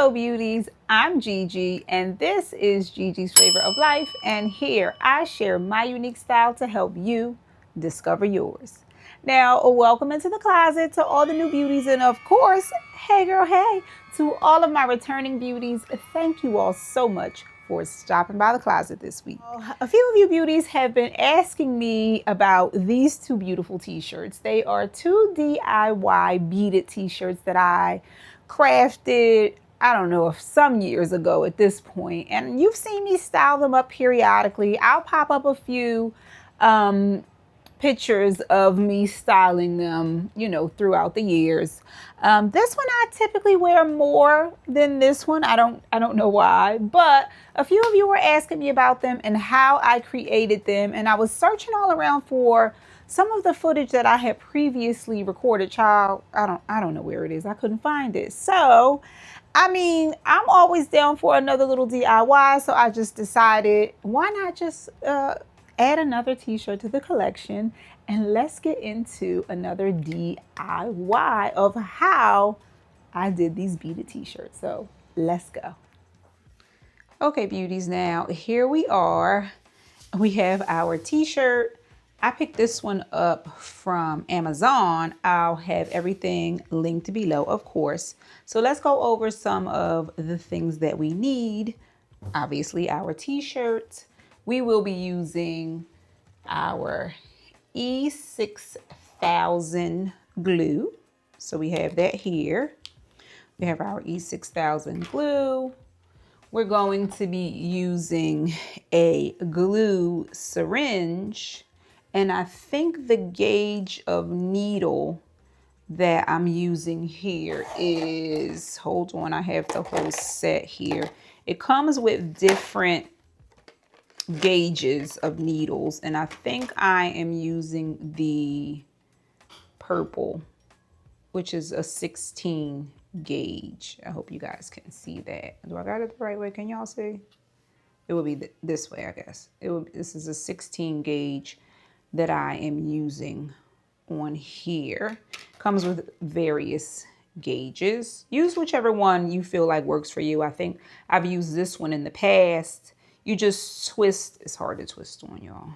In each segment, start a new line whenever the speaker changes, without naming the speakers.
Hello beauties, I'm Gigi and this is Gigi's Flavor of Life, and here I share my unique style to help you discover yours. Now, welcome into the closet to all the new beauties, and of course, hey girl, hey, to all of my returning beauties, thank you all so much for stopping by the closet this week. A few of you beauties have been asking me about these two beautiful t-shirts. They are two DIY beaded t-shirts that I crafted, I don't know, if some years ago at this point, and you've seen me style them up periodically. I'll pop up a few pictures of me styling them, you know, throughout the years. This one I typically wear more than this one. I don't know why, but a few of you were asking me about them and how I created them, and I was searching all around for some of the footage that I had previously recorded. Child, I don't know where it is. I couldn't find it. So, I mean, I'm always down for another little DIY, so I just decided, why not just add another t-shirt to the collection, and let's get into another DIY of how I did these beaded t-shirts. So let's go. Okay, beauties, now here we are. We have our t-shirt. I picked this one up from Amazon. I'll have everything linked below, of course. So let's go over some of the things that we need. Obviously, our t-shirt. We will be using our E6000 glue. So we have that here. We have our E6000 glue. We're going to be using a glue syringe. And I think the gauge of needle that I'm using here is, hold on, I have the whole set here. It comes with different gauges of needles, and I think I am using the purple, which is a 16 gauge. I hope you guys can see that. Do I got it the right way? Can y'all see? It would be this way, I guess. This is a 16 gauge that I am using on here. Comes with various gauges. Use whichever one you feel like works for you. I think I've used this one in the past. You just twist, it's hard to twist on, y'all.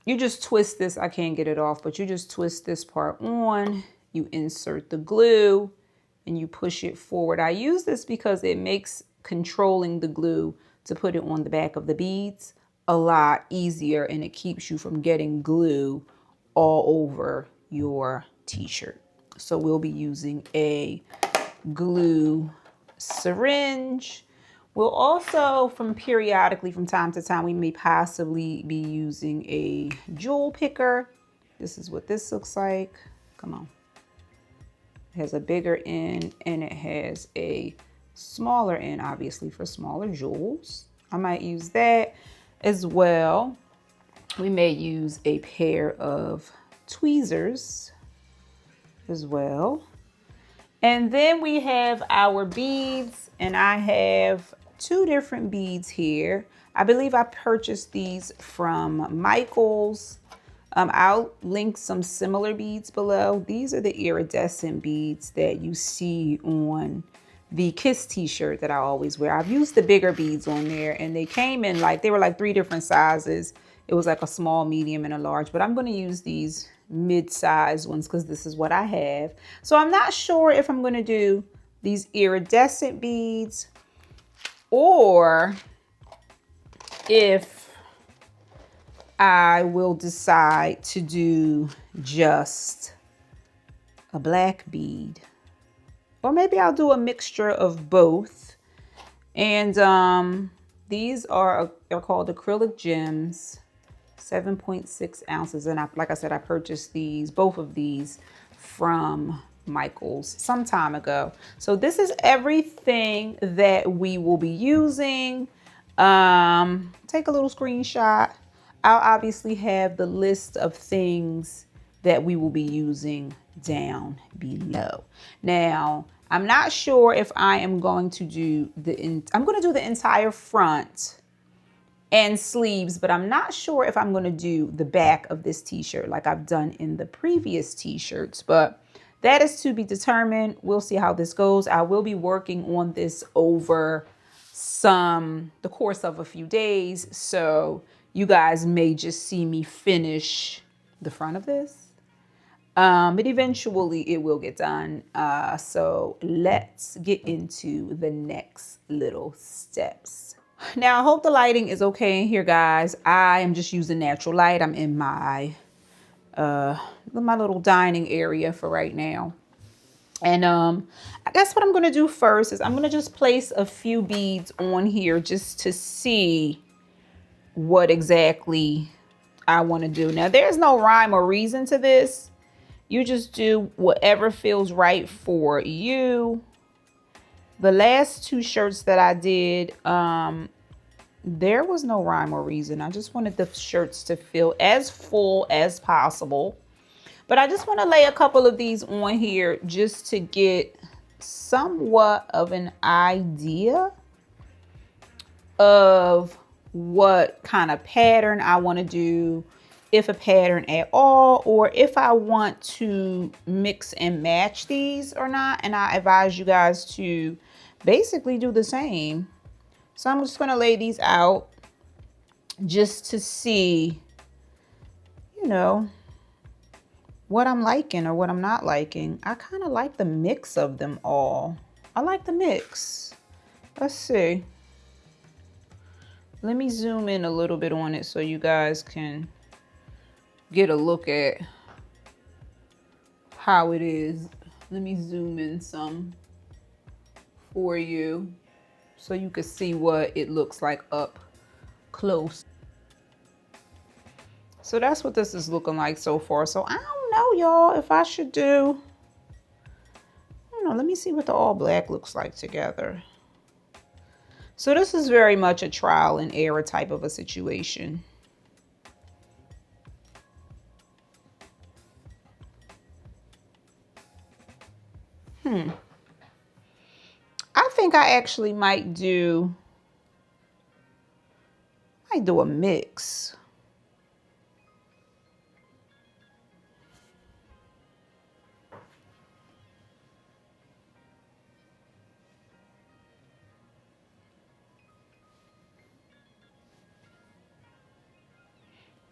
You just twist this, I can't get it off, but you just twist this part on, you insert the glue, and you push it forward. I use this because it makes controlling the glue to put it on the back of the beads a lot easier, and it keeps you from getting glue all over your t-shirt. So we'll be using a glue syringe. We'll also, from time to time, we may possibly be using a jewel picker. This is what this looks like. Come on. It has a bigger end and it has a smaller end, obviously, for smaller jewels. I might use that as well. We may use a pair of tweezers as well. And then we have our beads, and I have two different beads here. I believe I purchased these from Michael's. I'll link some similar beads below. These are the iridescent beads that you see on the Kiss t-shirt that I always wear. I've used the bigger beads on there, and they came in they were like 3 different sizes. It was like a small, medium, and a large, but I'm going to use these mid-size ones because this is what I have. So I'm not sure if I'm going to do these iridescent beads or if I will decide to do just a black bead, or maybe I'll do a mixture of both. And these are they're called acrylic gems, 7.6 ounces. And like I said, I purchased both of these from Michael's some time ago. So this is everything that we will be using. Take a little screenshot. I'll obviously have the list of things that we will be using down below. Now, I'm not sure if I am going to do I'm going to do the entire front and sleeves, but I'm not sure if I'm going to do the back of this t-shirt like I've done in the previous t-shirts. But that is to be determined. We'll see how this goes. I will be working on this over the course of a few days. So you guys may just see me finish the front of this. But eventually it will get done. So let's get into the next little steps. Now, I hope the lighting is okay in here, guys. I am just using natural light. I'm in my little dining area for right now. And I guess what I'm going to do first is I'm going to just place a few beads on here just to see what exactly I want to do. Now, there's no rhyme or reason to this. You just do whatever feels right for you. The last two shirts that I did, there was no rhyme or reason. I just wanted the shirts to feel as full as possible. But I just want to lay a couple of these on here just to get somewhat of an idea of what kind of pattern I want to do, if a pattern at all, or if I want to mix and match these or not. And I advise you guys to basically do the same. So I'm just going to lay these out just to see, you know, what I'm liking or what I'm not liking. I kind of like the mix of them all. I like the mix. Let's see. Let me zoom in a little bit on it so you guys can get a look at how it is. Let me zoom in some for you so you can see what it looks like up close. So that's what this is looking like so far. So I don't know, y'all, if I should do, I don't know, let me see what the all black looks like together. So this is very much a trial and error type of a situation. I think I actually might do a mix.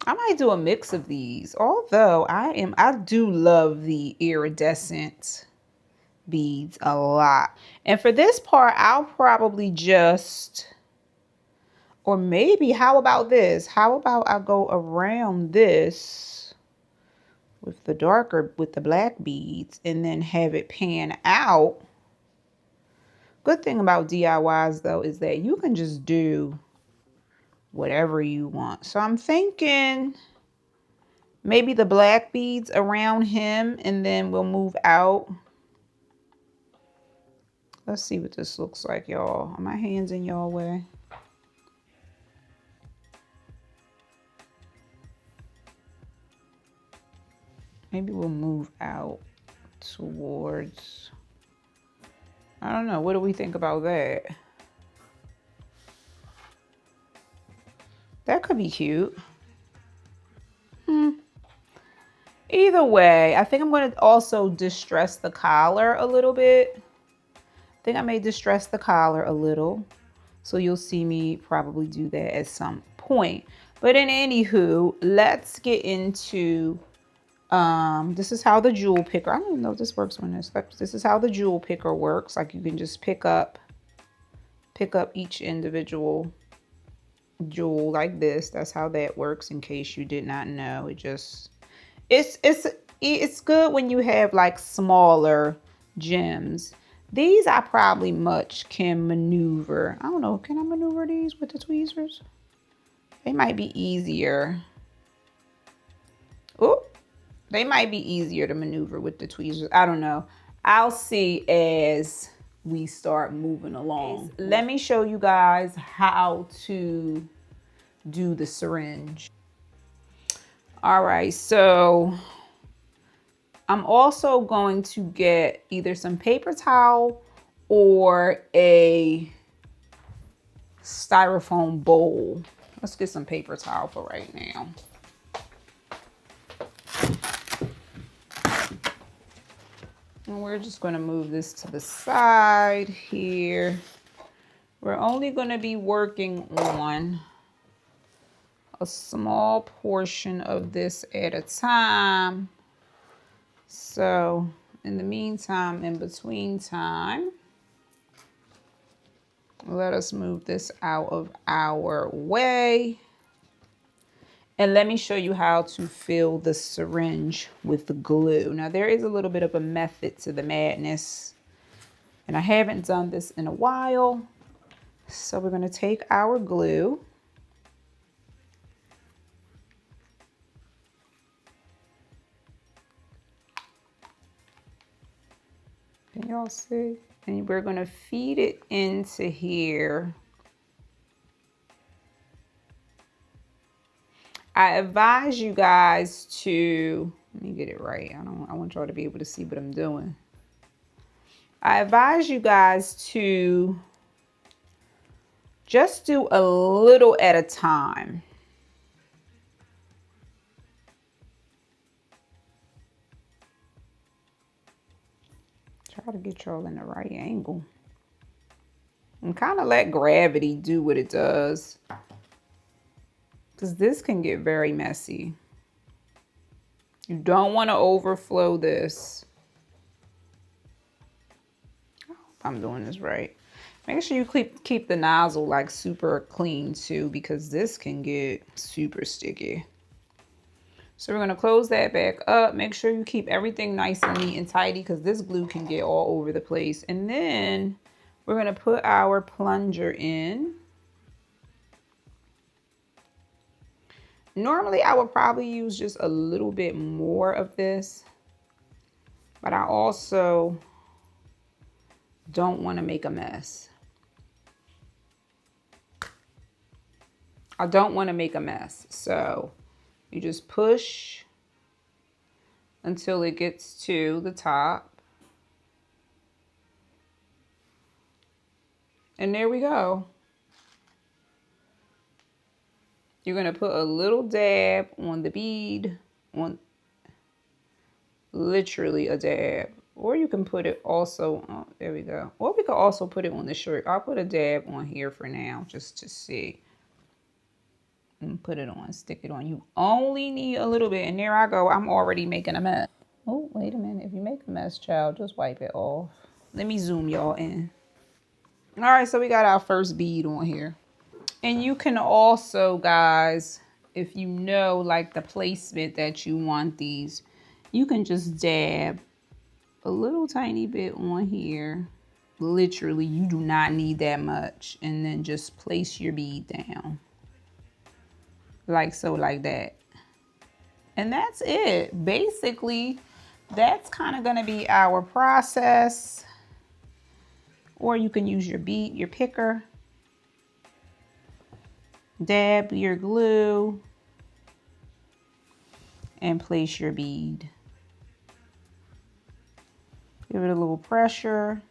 I might do a mix of these, although I do love the iridescent beads a lot. And for this part, I'll probably just, or maybe, how about this? How about I go around this with the darker, with the black beads, and then have it pan out. Good thing about DIYs though is that you can just do whatever you want. So I'm thinking maybe the black beads around him, and then we'll move out. Let's see what this looks like, y'all. Are my hands in y'all way? Maybe we'll move out towards, I don't know. What do we think about that? That could be cute. Either way, I think I'm going to also distress the collar a little bit. I think I may distress the collar a little. So you'll see me probably do that at some point. But in anywho, let's get into, this is how the jewel picker, I don't even know if this works on this. This is how the jewel picker works. Like you can just pick up each individual jewel like this. That's how that works, in case you did not know. It just, it's good when you have like smaller gems. These I probably can maneuver. I don't know, can I maneuver these with the tweezers? They might be easier. Oh, they might be easier to maneuver with the tweezers. I don't know. I'll see as we start moving along. Let me show you guys how to do the syringe. All right, so I'm also going to get either some paper towel or a styrofoam bowl. Let's get some paper towel for right now. And we're just going to move this to the side here. We're only going to be working on a small portion of this at a time. So in the meantime, in between time, let us move this out of our way. And let me show you how to fill the syringe with the glue. Now there is a little bit of a method to the madness, and I haven't done this in a while. So we're going to take our glue. Can y'all see? And we're going to feed it into here. I advise you guys to, let me get it right. I want y'all to be able to see what I'm doing. I advise you guys to just do a little at a time. Try to get y'all in the right angle. And kind of let gravity do what it does, because this can get very messy. You don't want to overflow this. I hope I'm doing this right. Make sure you keep the nozzle like super clean too, because this can get super sticky. So we're going to close that back up. Make sure you keep everything nice and neat and tidy, because this glue can get all over the place. And then we're going to put our plunger in. Normally, I would probably use just a little bit more of this, but I also don't want to make a mess. I don't want to make a mess. So you just push until it gets to the top. And there we go. You're going to put a little dab on the bead, literally a dab. Or you can put it also, oh, there we go. Or we could also put it on the shirt. I'll put a dab on here for now, just to see. And put it on, stick it on. You only need a little bit. And there I go. I'm already making a mess. Oh, wait a minute. If you make a mess, child, just wipe it off. Let me zoom y'all in. All right, so we got our first bead on here. And you can also, guys, if you know like the placement that you want these, you can just dab a little tiny bit on here. Literally, you do not need that much. And then just place your bead down. Like so, like that. And that's it. Basically, that's kind of going to be our process. Or you can use your bead, your picker. Dab your glue and place your bead. Give it a little pressure.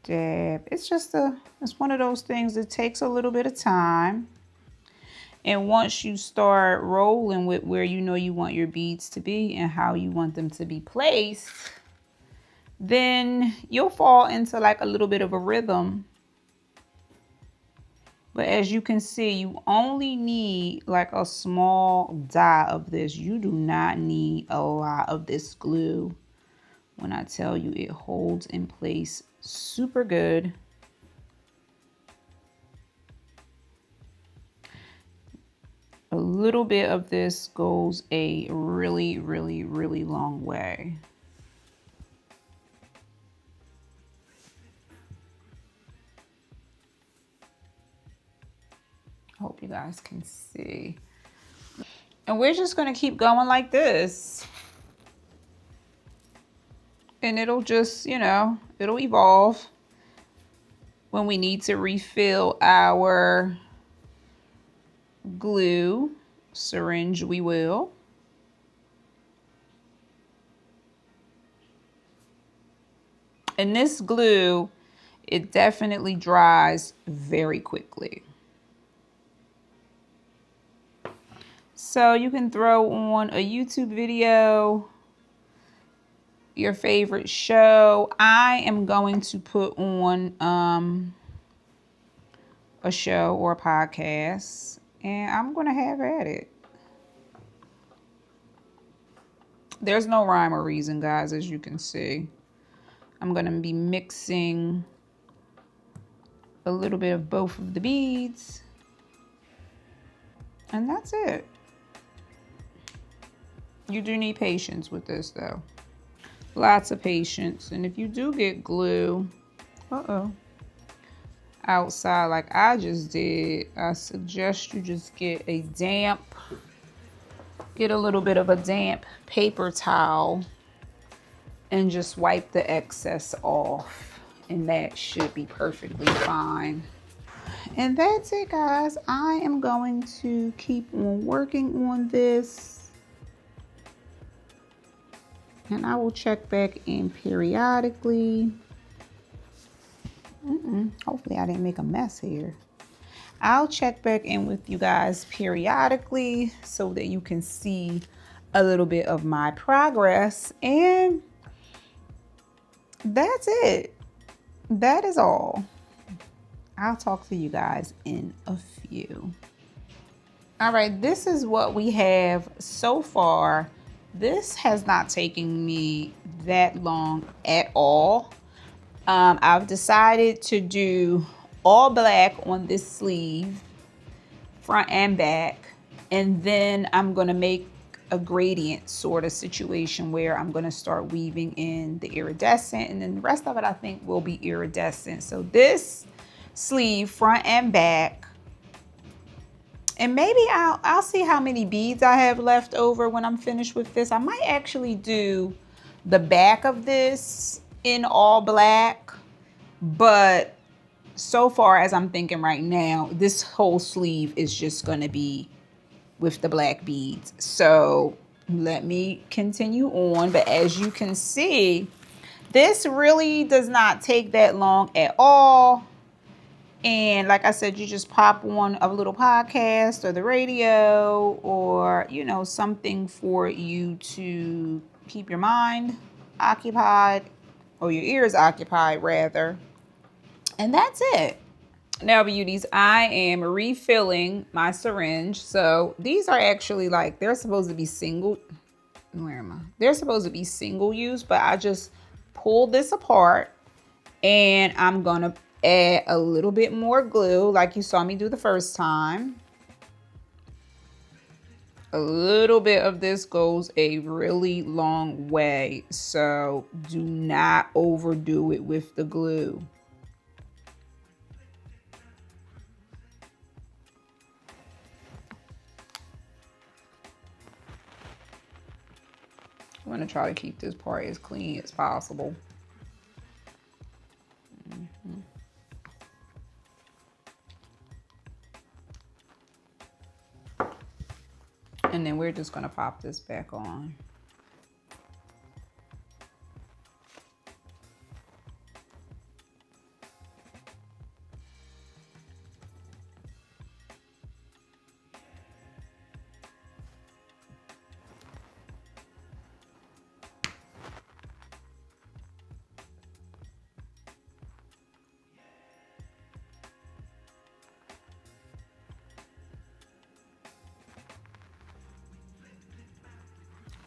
Dab. It's one of those things that takes a little bit of time. And once you start rolling with where you know you want your beads to be and how you want them to be placed, then you'll fall into like a little bit of a rhythm. But as you can see, you only need like a small dot of this. You do not need a lot of this glue. When I tell you, it holds in place super good. A little bit of this goes a really, really, really long way. I hope you guys can see. And we're just going to keep going like this. And it'll just, you know, it'll evolve. When we need to refill our glue syringe, we will. And this glue, it definitely dries very quickly. So you can throw on a YouTube video your favorite show. I am going to put on a show or a podcast, and I'm going to have at it. There's no rhyme or reason, guys, as you can see. I'm going to be mixing a little bit of both of the beads. And that's it. You do need patience with this, though. Lots of patience. And if you do get glue, outside like I just did, I suggest you just get a little bit of a damp paper towel and just wipe the excess off. And that should be perfectly fine. And that's it, guys. I am going to keep on working on this. And I will check back in periodically. Hopefully I didn't make a mess here. I'll check back in with you guys periodically so that you can see a little bit of my progress. And that's it. That is all. I'll talk to you guys in a few. All right, this is what we have so far. This has not taken me that long at all. I've decided to do all black on this sleeve, front and back, and then I'm gonna make a gradient sort of situation where I'm gonna start weaving in the iridescent, and then the rest of it I think will be iridescent. So this sleeve, front and back, and maybe I'll see how many beads I have left over when I'm finished with this. I might actually do the back of this in all black, but so far as I'm thinking right now, this whole sleeve is just going to be with the black beads. So let me continue on. But as you can see, this really does not take that long at all. And like I said, you just pop on a little podcast or the radio, or, you know, something for you to keep your mind occupied, or your ears occupied rather. And that's it. Now, beauties, I am refilling my syringe. So these are actually like, they're supposed to be single. Where am I? They're supposed to be single use, but I just pulled this apart and I'm going to add a little bit more glue like you saw me do the first time. A little bit of this goes a really long way, so do not overdo it with the glue. I'm going to try to keep this part as clean as possible. And then we're just going to pop this back on.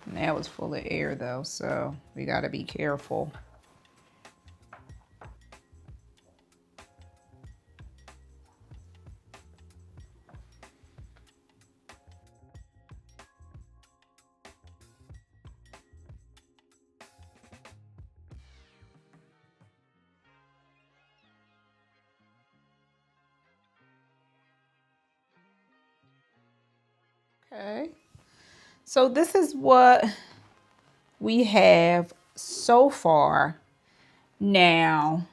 And that was full of air though, so we got to be careful. Okay. So this is what we have so far. Now,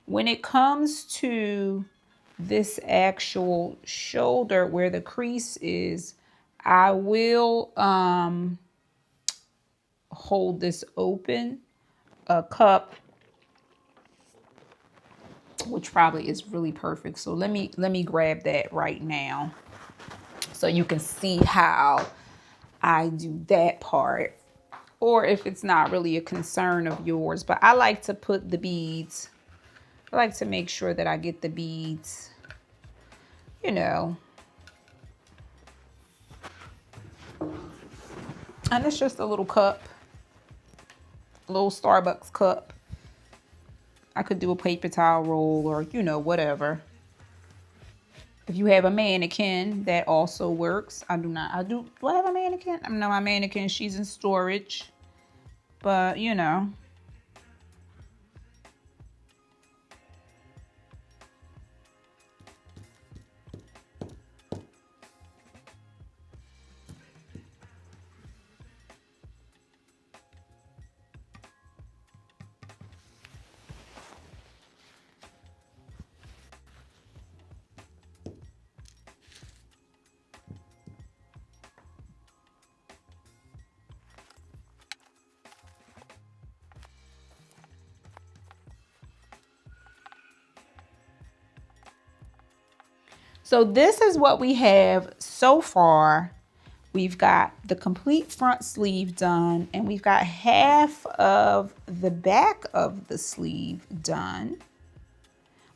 when it comes to this actual shoulder where the crease is, I will hold this open, a cup, which probably is really perfect. So let me grab that right now so you can see how I do that part. or if it's not really a concern of yours. But I like to put the beads, I like to make sure that I get the beads, you know. And it's just a little cup, a little Starbucks cup. I could do a paper towel roll or, you know, whatever. If you have a mannequin, that also works. Do I have a mannequin? No, my mannequin, she's in storage. But, you know. So this is what we have so far. We've got the complete front sleeve done, and we've got half of the back of the sleeve done,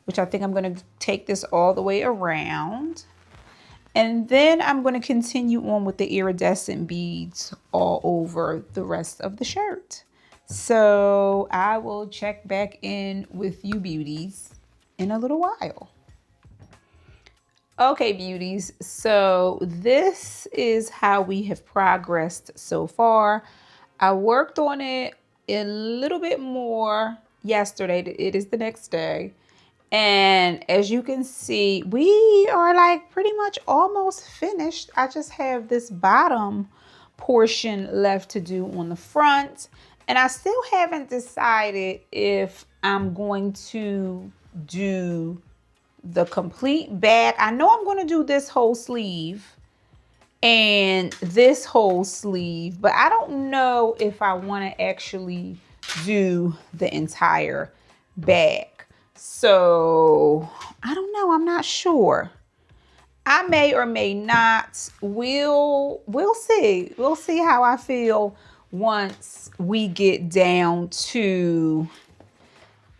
which I think I'm going to take this all the way around. And then I'm going to continue on with the iridescent beads all over the rest of the shirt. So I will check back in with you beauties in a little while. Okay, beauties, so this is how we have progressed so far. I worked on it a little bit more yesterday. It is the next day. And as you can see, we are like pretty much almost finished. I just have this bottom portion left to do on the front. And I still haven't decided if I'm going to do the complete back. I know I'm going to do this whole sleeve and this whole sleeve, but I don't know if I want to actually do the entire back. So I don't know. I'm not sure. I may or may not. We'll see. We'll see how I feel once we get down to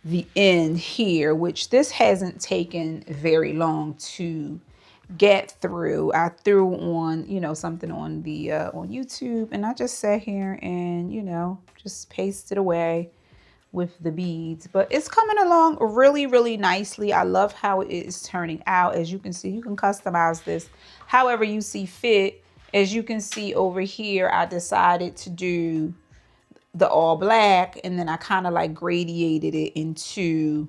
the end here, which this hasn't taken very long to get through. I threw on, you know, something on the on YouTube, and I just sat here and, you know, just pasted away with the beads. But it's coming along really, really nicely. I love how it is turning out. As you can see, you can customize this however you see fit. As you can see over here, I decided to do the all black, and then I kind of like gradiated it into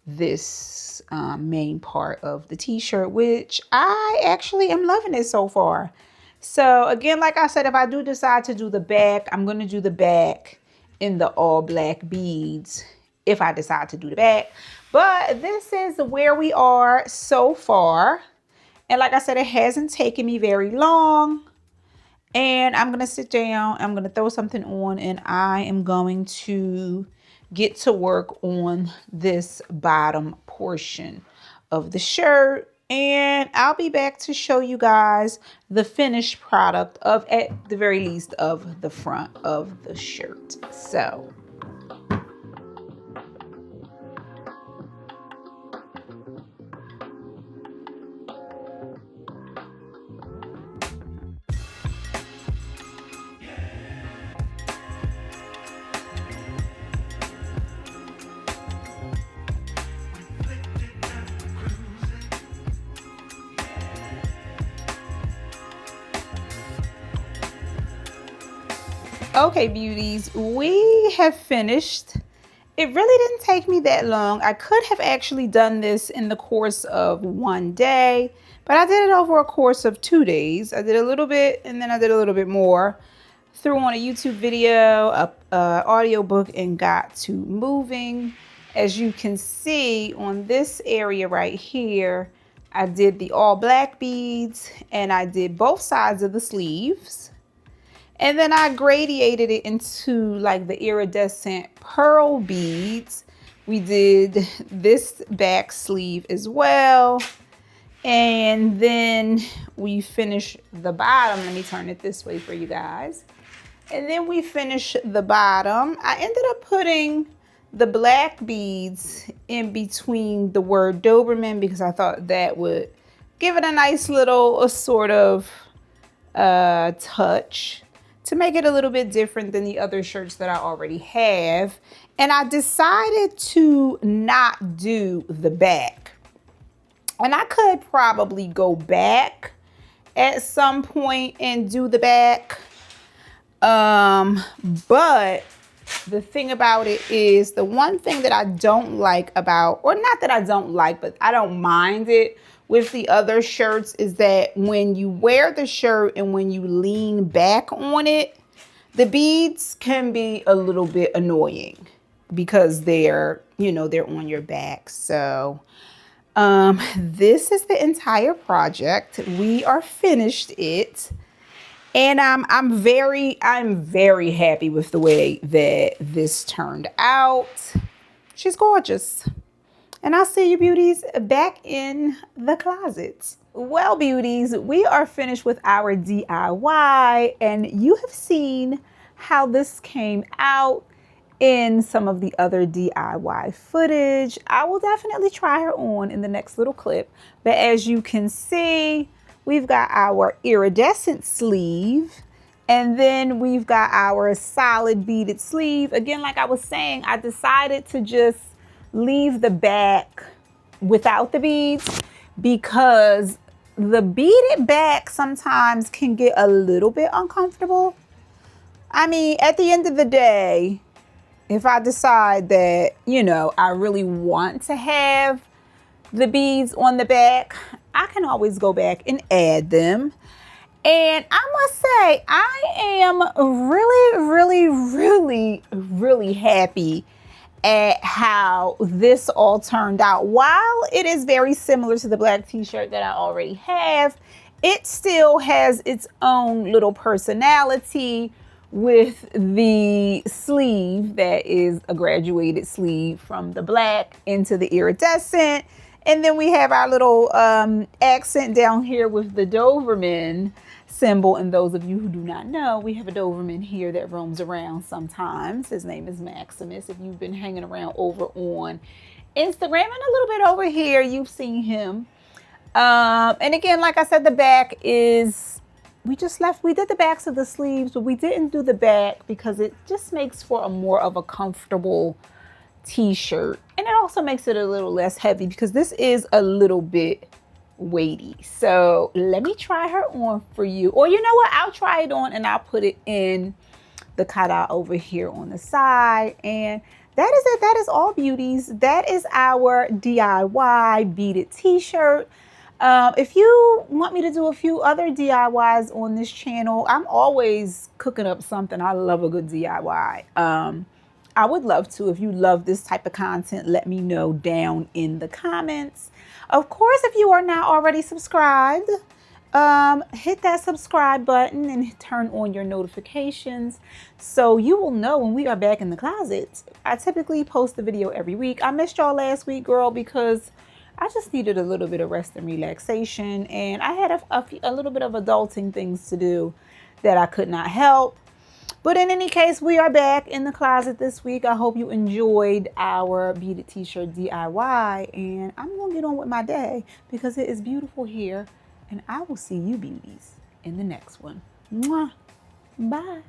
this main part of the t-shirt, which I actually am loving it so far. So again, like I said, if I do decide to do the back, I'm going to do the back in the all black beads if I decide to do the back. But this is where we are so far. And like I said, it hasn't taken me very long. And I'm going to sit down, I'm going to throw something on, and I am going to get to work on this bottom portion of the shirt. And I'll be back to show you guys the finished product of, at the very least, of the front of the shirt. So okay, beauties, we have finished. It really didn't take me that long. I could have actually done this in the course of one day, but I did it over a course of 2 days. I did a little bit, and then I did a little bit more. Threw on a YouTube video, a audio book, and got to moving. As you can see on this area right here, I did the all black beads, and I did both sides of the sleeves. And then I gradiated it into like the iridescent pearl beads. We did this back sleeve as well. And then we finished the bottom. Let me turn it this way for you guys. And then we finish the bottom. I ended up putting the black beads in between the word Doberman because I thought that would give it a nice little sort of touch to make it a little bit different than the other shirts that I already have. And I decided to not do the back. And I could probably go back at some point and do the back. But the thing about it is, the one thing that I don't like about, or not that I don't like, but I don't mind it with the other shirts, is that when you wear the shirt and when you lean back on it, the beads can be a little bit annoying because they're, you know, they're on your back. So this is the entire project. We are finished it. And I'm very happy with the way that this turned out. She's gorgeous. And I'll see you beauties back in the closet. Well, beauties, we are finished with our DIY, and you have seen how this came out in some of the other DIY footage. I will definitely try her on in the next little clip. But as you can see, we've got our iridescent sleeve, and then we've got our solid beaded sleeve. Again, like I was saying, I decided to just leave the back without the beads because the beaded back sometimes can get a little bit uncomfortable. I mean, at the end of the day, if I decide that, you know, I really want to have the beads on the back, I can always go back and add them. And I must say, I am really happy at how this all turned out. While it is very similar to the black t-shirt that I already have, it still has its own little personality with the sleeve that is a graduated sleeve from the black into the iridescent. And then we have our little accent down here with the Doberman symbol. And those of you who do not know, we have a Doberman here that roams around sometimes. His name is Maximus. If you've been hanging around over on Instagram and a little bit over here, you've seen him. And again, like I said, the back is, we did the backs of the sleeves, but we didn't do the back because it just makes for a more of a comfortable t-shirt, and it also makes it a little less heavy because this is a little bit weighty. So let me try her on for you, or you know what, I'll try it on and I'll put it in the cutout over here on the side. And that is it. That is all, beauties. That is our DIY beaded t-shirt. If you want me to do a few other DIYs on this channel, I'm always cooking up something. I love a good DIY. I would love to. If you love this type of content, let me know down in the comments. Of course, if you are not already subscribed, hit that subscribe button and turn on your notifications so you will know when we are back in the closet. I typically post a video every week. I missed y'all last week, girl, because I just needed a little bit of rest and relaxation, and I had a little bit of adulting things to do that I could not help. But in any case, we are back in the closet this week. I hope you enjoyed our beaded t-shirt DIY, and I'm going to get on with my day because it is beautiful here, and I will see you beauties in the next one. Mwah. Bye.